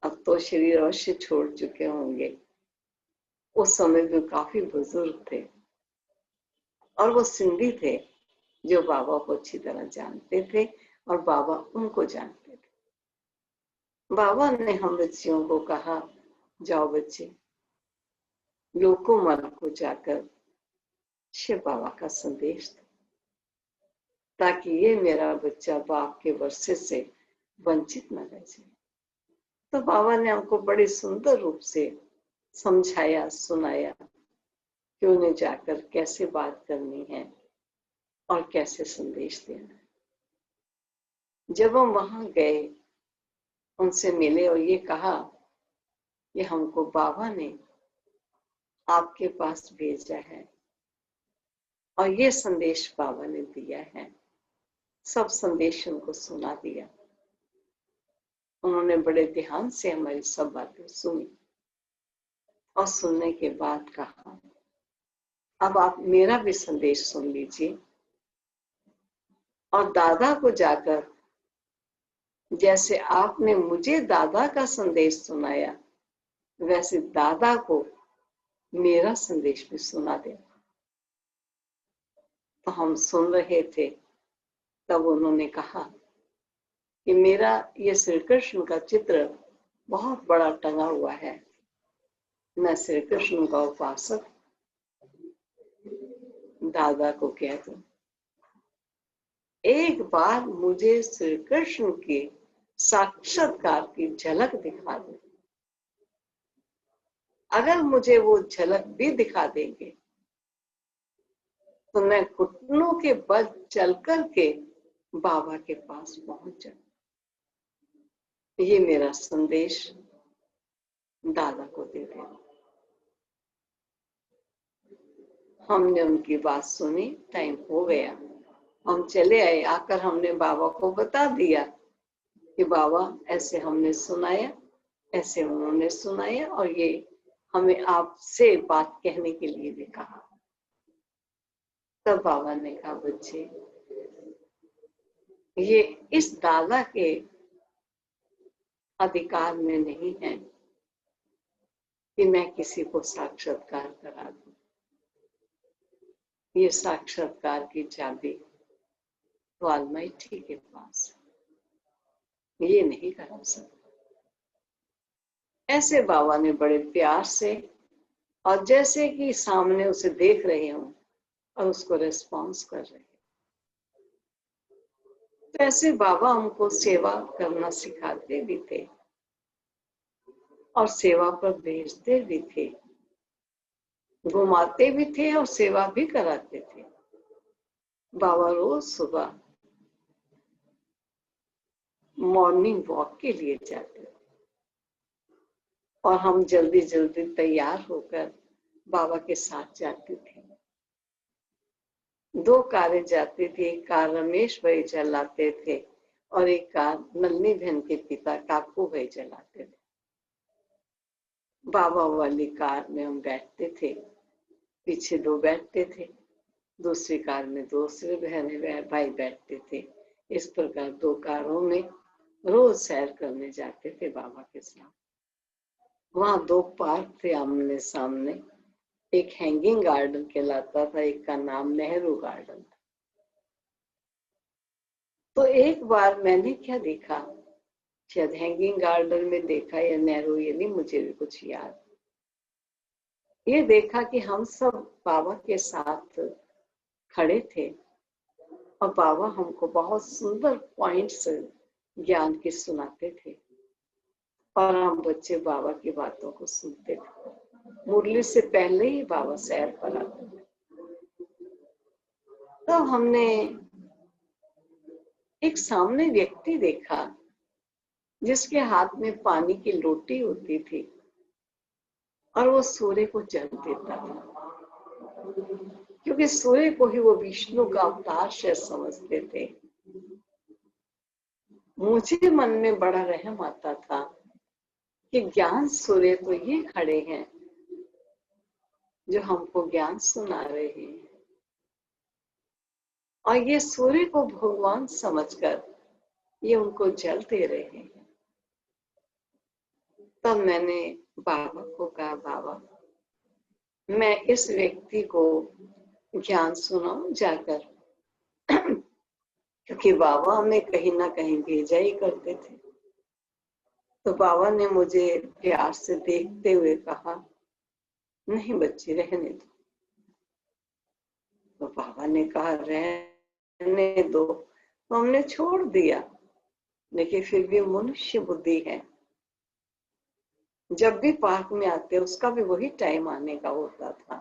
अब तो शरीर अवश्य छोड़ चुके होंगे, उस समय भी काफी बुजुर्ग थे और वो सिंधी थे जो बाबा को अच्छी तरह जानते थे और बाबा उनको जानते थे। बाबा ने हम बच्चियों को कहा, जाओ बच्चे, लोकुमल को जाकर शिव बाबा का संदेश दो, ताकि ये मेरा बच्चा बाप के वर्षे से वंचित न रह जाए। तो बाबा ने हमको बड़े सुंदर रूप से समझाया, सुनाया कि उन्हें जाकर कैसे बात करनी है और कैसे संदेश देना है। जब हम वहां गए, उनसे मिले और ये कहा कि हमको बाबा ने आपके पास भेजा है और ये संदेश बाबा ने दिया है। सब संदेश उनको सुना दिया। उन्होंने बड़े ध्यान से हमारी सब बातें सुनी और सुनने के बाद कहा, अब आप मेरा भी संदेश सुन लीजिए और दादा को जाकर जैसे आपने मुझे दादा का संदेश सुनाया, वैसे दादा को मेरा संदेश भी सुना देना। तो हम सुन रहे थे, तब उन्होंने कहा कि मेरा ये श्री कृष्ण का चित्र बहुत बड़ा टंगा हुआ है, मैं श्री कृष्ण का उपासक दादा को कह दूं, एक बार मुझे श्री कृष्ण के साक्षात्कार की झलक दिखा दो। अगर मुझे वो झलक भी दिखा देंगे तो मैं घुटनों के बल चल करके बाबा के पास पहुंच जाऊं। ये मेरा संदेश दादा को दे देना। हमने उनकी बात सुनी, टाइम हो गया, हम चले आए। आकर हमने बाबा को बता दिया कि बाबा ऐसे हमने सुनाया, ऐसे उन्होंने सुनाया और ये हमें आपसे बात कहने के लिए भी कहा। तब बाबा ने कहा, बच्चे ये इस दादा के अधिकार में नहीं है कि मैं किसी को साक्षात्कार करा दूं। ये साक्षात्कार की चाबी तो ऑलमाइटी के पास है, ये नहीं करा सकता। ऐसे बाबा ने बड़े प्यार से और जैसे कि सामने उसे देख रहे हूं और उसको रिस्पॉन्स कर रहे हैं, तो ऐसे बाबा हमको सेवा करना सिखाते भी थे और सेवा पर भेजते भी थे, घुमाते भी थे और सेवा भी कराते थे। बाबा रोज सुबह मॉर्निंग वॉक के लिए जाते थे और हम जल्दी जल्दी तैयार होकर बाबा के साथ जाते थे। 2 कारें जाती थी, एक कार रमेश भाई चलाते थे और एक कार नलनी बहन के पिता काकू भाई चलाते थे। बाबा वाली कार में हम बैठते थे, पीछे 2 बैठते थे, दूसरी कार में दूसरे बहन भाई बैठते थे। इस प्रकार 2 कारों में रोज सैर करने जाते थे बाबा के साथ। वहां 2 पार्क थे आमने सामने, एक हैंगिंग गार्डन कहलाता था, एक का नाम नेहरू गार्डन था। तो एक बार मैंने क्या देखा, शायद हैंगिंग गार्डन में देखा या नेहरू, ये नहीं मुझे भी कुछ याद। ये देखा कि हम सब बाबा के साथ खड़े थे और बाबा हमको बहुत सुंदर पॉइंट्स ज्ञान के सुनाते थे और हम बच्चे बाबा की बातों को सुनते थे। मुरली से पहले ही बाबा सैर पर आते थे। तो हमने एक सामने व्यक्ति देखा जिसके हाथ में पानी की लोटी होती थी और वो सूर्य को जल देता था, क्योंकि सूर्य को ही वो विष्णु का अवतार से समझते थे। मुझे मन में बड़ा रहम आता था कि ज्ञान सूर्य तो ये खड़े हैं जो हमको ज्ञान सुना रहे हैं और ये सूर्य को भगवान समझकर ये उनको जल दे रहे हैं। तब मैंने बाबा को कहा, बाबा मैं इस व्यक्ति को ज्ञान सुनाऊं जाकर, क्योंकि बाबा हमें कहीं ना कहीं भेजा ही करते थे। तो बाबा ने मुझे प्यार से देखते हुए कहा, नहीं बच्ची रहने दो। तो बाबा ने कहा रहने दो, तो हमने छोड़ दिया। लेकिन फिर भी मनुष्य बुद्धि है, जब भी पार्क में आते उसका भी वही टाइम आने का होता था,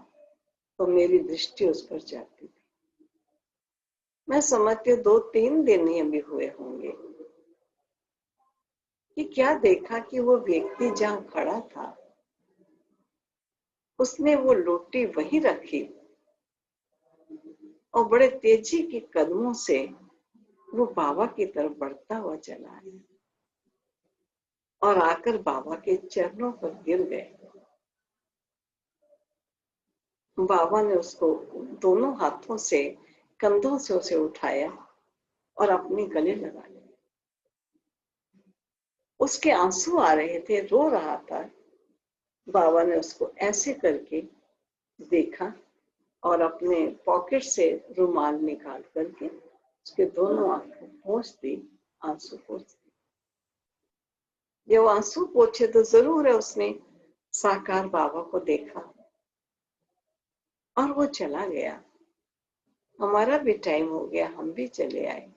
तो मेरी दृष्टि उस पर जाती थी। मैं समझती हूँ 2-3 दिन ही अभी हुए होंगे कि क्या देखा कि वो व्यक्ति जहां खड़ा था उसने वो रोटी वही रखी और बड़े तेजी के कदमों से वो बाबा की तरफ बढ़ता हुआ चला आया और आकर बाबा के चरणों पर गिर गए। बाबा ने उसको दोनों हाथों से कंधों से उसे उठाया और अपने गले लगा लिया। उसके आंसू आ रहे थे, रो रहा था। बाबा ने उसको ऐसे करके देखा और अपने पॉकेट से रुमाल निकाल करके उसके दोनों आंखों पोंछ दी, आंसू पोंछ दी। जब आंसू पोंछे तो जरूर है उसने साकार बाबा को देखा और वो चला गया। हमारा भी टाइम हो गया, हम भी चले आए।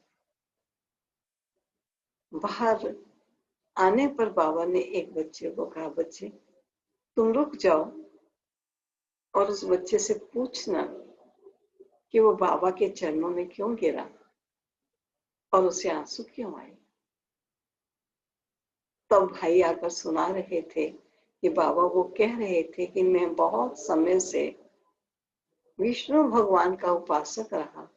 बाहर आने पर बाबा ने एक बच्चे को कहा, बच्चे तुम रुक जाओ और उस बच्चे से पूछना कि वो बाबा के चरणों में क्यों गिरा और उसे आंसू क्यों आए। तब भाई आकर सुना रहे थे कि बाबा वो कह रहे थे कि मैं बहुत समय से विष्णु भगवान का उपासक रहा,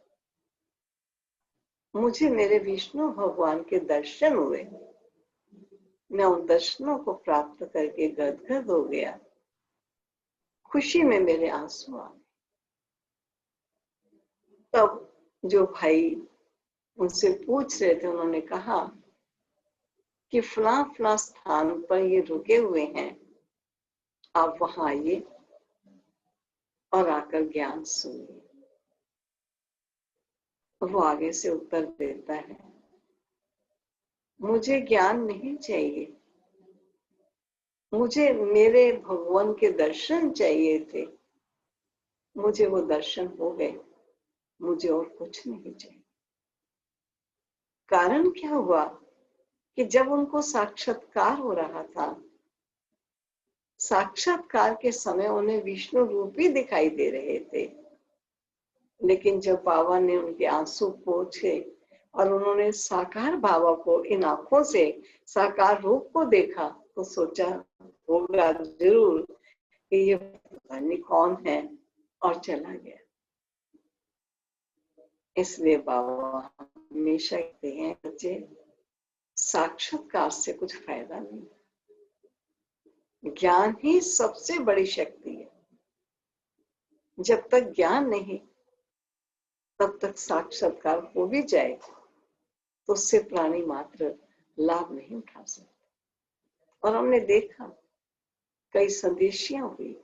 मुझे मेरे विष्णु भगवान के दर्शन हुए, मैं उन दर्शनों को प्राप्त करके गदगद हो गया, खुशी में मेरे आंसू आ गए। तब जो भाई उनसे पूछ रहे थे उन्होंने कहा कि फला फला स्थान पर ये रुके हुए हैं, आप वहां आइए और आकर ज्ञान सुनिए। वो आगे से उत्तर देता है, मुझे ज्ञान नहीं चाहिए, मुझे मेरे भगवान के दर्शन चाहिए थे, मुझे वो दर्शन हो गए, मुझे और कुछ नहीं चाहिए। कारण क्या हुआ कि जब उनको साक्षात्कार हो रहा था, साक्षात्कार के समय उन्हें विष्णु रूप ही दिखाई दे रहे थे, लेकिन जब बाबा ने उनके आंसू पोंछे और उन्होंने साकार बाबा को इन आंखों से साकार रूप को देखा तो सोचा होगा जरूर कि ये पता नहीं कौन है, और चला गया। इसलिए बाबा हमेशा कहते हैं, बच्चे साक्षात्कार से कुछ फायदा नहीं, ज्ञान ही सबसे बड़ी शक्ति है। जब तक ज्ञान नहीं तब तक साक्षात्कार हो भी जाए तो उससे प्राणी मात्र लाभ नहीं उठा सकते। और हमने देखा कई संदेशियां हुई,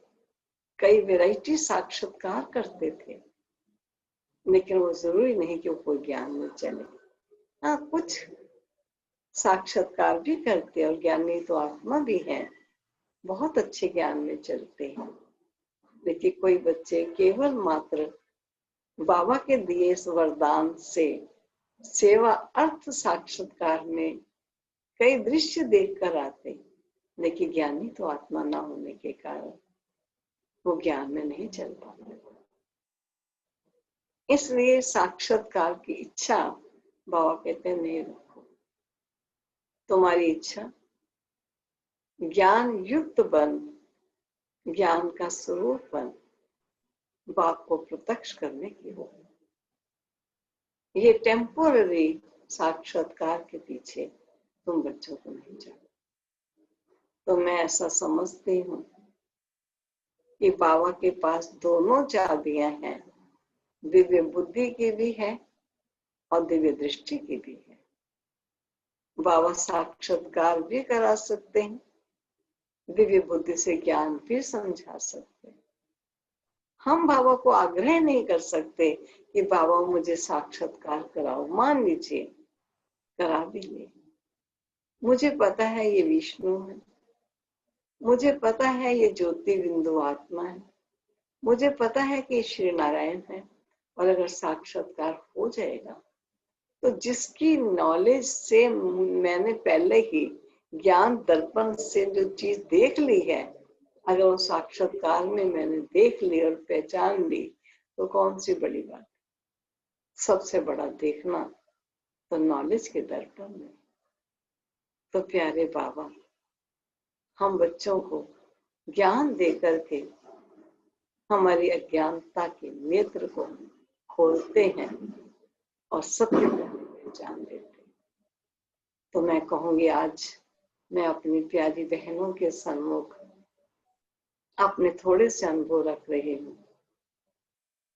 कई वैरायटी साक्षात्कार करते थे, लेकिन वो जरूरी नहीं कि वो कोई ज्ञान में चले। हाँ, कुछ साक्षात्कार भी करते और ज्ञानी तो आत्मा भी है, बहुत अच्छे ज्ञान में चलते हैं, लेकिन कोई बच्चे केवल मात्र बाबा के दिए इस वरदान से सेवा अर्थ साक्षात्कार में कई दृश्य देखकर आते, लेकिन ज्ञानी तो आत्मा ना होने के कारण वो ज्ञान में नहीं चल पाते। इसलिए साक्षात्कार की इच्छा बाबा कहते नहीं रखो, तुम्हारी इच्छा ज्ञान युक्त बन, ज्ञान का स्वरूप बन, बाप को प्रत्यक्ष करने की हो। ये टेम्पोररी साक्षात्कार के पीछे तुम बच्चों को नहीं जाओ। तो मैं ऐसा समझती हूँ कि बाबा के पास दोनों चाबियां हैं, दिव्य बुद्धि की भी है और दिव्य दृष्टि की भी है। बाबा साक्षात्कार भी करा सकते हैं, दिव्य बुद्धि से ज्ञान भी समझा सकते हैं। हम बाबा को आग्रह नहीं कर सकते कि बाबा मुझे साक्षात्कार कराओ, मान लीजिए करा भी ले। मुझे पता है ये विष्णु है, मुझे पता है ये ज्योति बिंदु आत्मा है, मुझे पता है कि श्री नारायण है, और अगर साक्षात्कार हो जाएगा तो जिसकी नॉलेज से मैंने पहले ही ज्ञान दर्पण से जो चीज देख ली है, अगर वो साक्षात्कार में मैंने देख ली और पहचान ली तो कौन सी बड़ी बात। सबसे बड़ा देखना तो नॉलेज के दर्पण में। तो प्यारे बाबा, हम बच्चों को ज्ञान दे करके हमारी अज्ञानता के नेत्र को खोलते हैं और सत्य को पहचान देते हैं। तो मैं कहूंगी, आज मैं अपनी प्यारी बहनों के सम्मुख अपने थोड़े से अनुभव रख रही हूँ,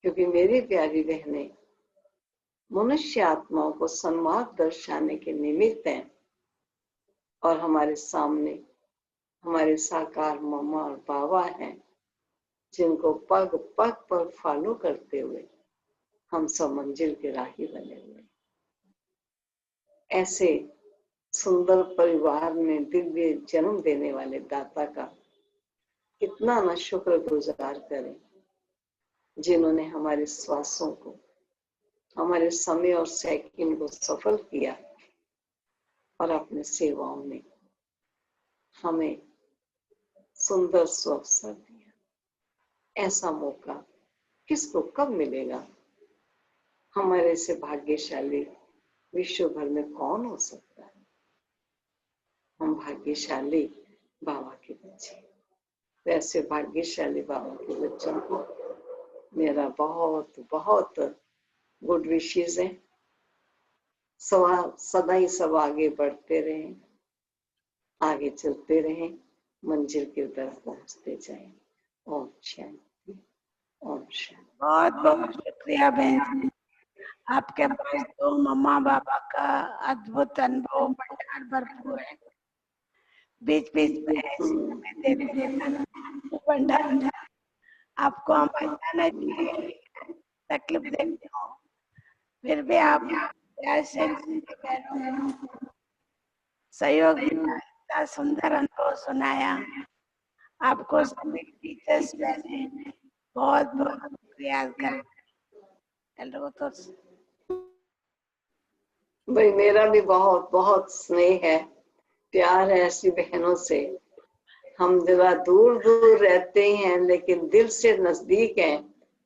क्योंकि मेरी प्यारी बहनें मनुष्य आत्माओं को सन्मार्ग दर्शाने के निमित्त हैं और हमारे सामने हमारे साकार मम्मा और बाबा हैं, जिनको पग पग पर फॉलो करते हुए हम सब मंजिल के राही बने हुए। ऐसे सुंदर परिवार में दिव्य जन्म देने वाले दाता का कितना न शुक्र गुजार करें, जिन्होंने हमारे श्वासों को, हमारे समय और सेकंड को सफल किया और अपने सेवाओं में हमें सुंदर अवसर दिया। ऐसा मौका किसको कब मिलेगा? हमारे से भाग्यशाली विश्व भर में कौन हो सकता है? हम भाग्यशाली बाबा के बच्चे। वैसे भाग्यशाली बाबा के बच्चों को मेरा बहुत बहुत गुड विशेष है। सदा ही सब आगे बढ़ते रहें, आगे चलते रहें, मंजिल की तरफ पहुंचते जाएं। ओम शांति, ओम शांति। बहुत बहुत शुक्रिया बहन जी। आपके पास तो मम्मा बाबा का अद्भुत अनुभव भंडार भरपूर है। बीच बीच में ऐसे समय देते रहना भंडार। आपको हम अचानक तकलीफ देते हो, फिर भी आप प्यार से सहयोग दिया, इतना सुंदर अनुभव सुनाया। आपको सभी टीचर्स ने बहुत बहुत शुक्रिया कर। हेलो तो भाई, मेरा भी बहुत बहुत स्नेह है, प्यार है ऐसी बहनों से। हम जरा दूर दूर रहते हैं लेकिन दिल से नजदीक हैं,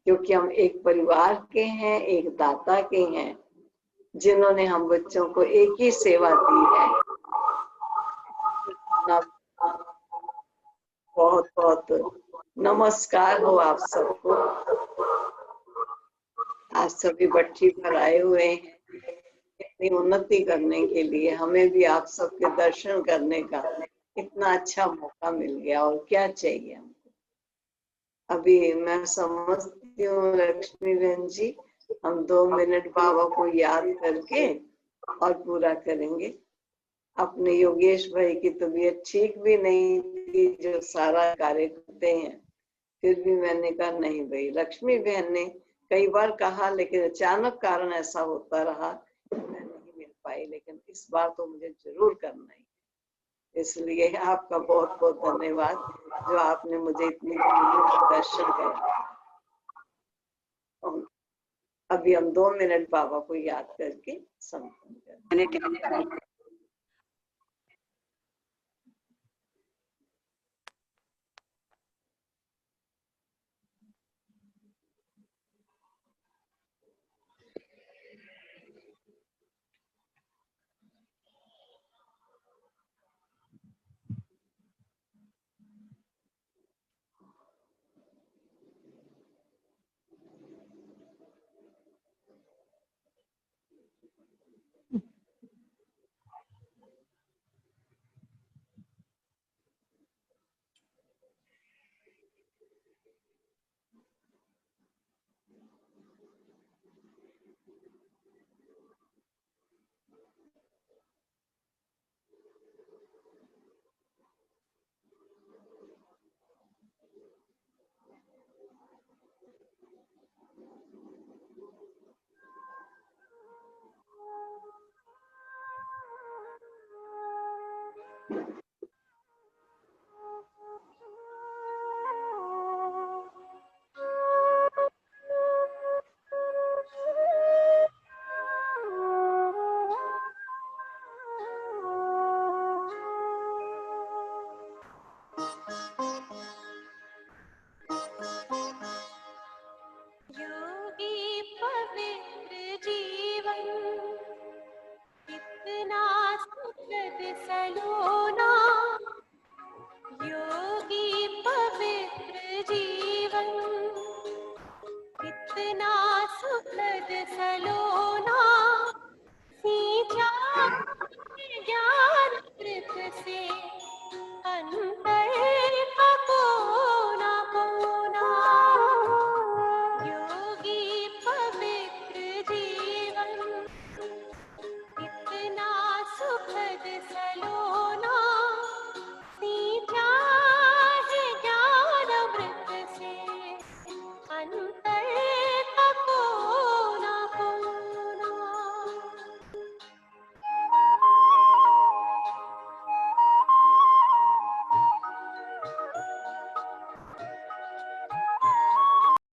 क्योंकि हम एक परिवार के हैं, एक दाता के हैं, जिन्होंने हम बच्चों को एक ही सेवा दी है। बहुत बहुत नमस्कार हो आप सबको। आज सभी भट्टी पर आए हुए हैं इतनी उन्नति करने के लिए। हमें भी आप सबके दर्शन करने का इतना अच्छा मौका मिल गया, और क्या चाहिए हमको। अभी मैं समझती हूँ लक्ष्मी बहन जी, हम 2 मिनट बाबा को याद करके और पूरा करेंगे। अपने योगेश भाई की तबीयत ठीक भी नहीं थी, जो सारा कार्य करते हैं, फिर भी मैंने कहा नहीं भाई। लक्ष्मी बहन ने कई बार कहा, लेकिन अचानक कारण ऐसा होता रहा, मैं नहीं मिल पाई, लेकिन इस बार तो मुझे जरूर करना ही। इसलिए आपका बहुत बहुत धन्यवाद, जो आपने मुझे इतनी दर्शन किया। अभी हम 2 मिनट बाबा को याद करके संपन्न करें। सलोना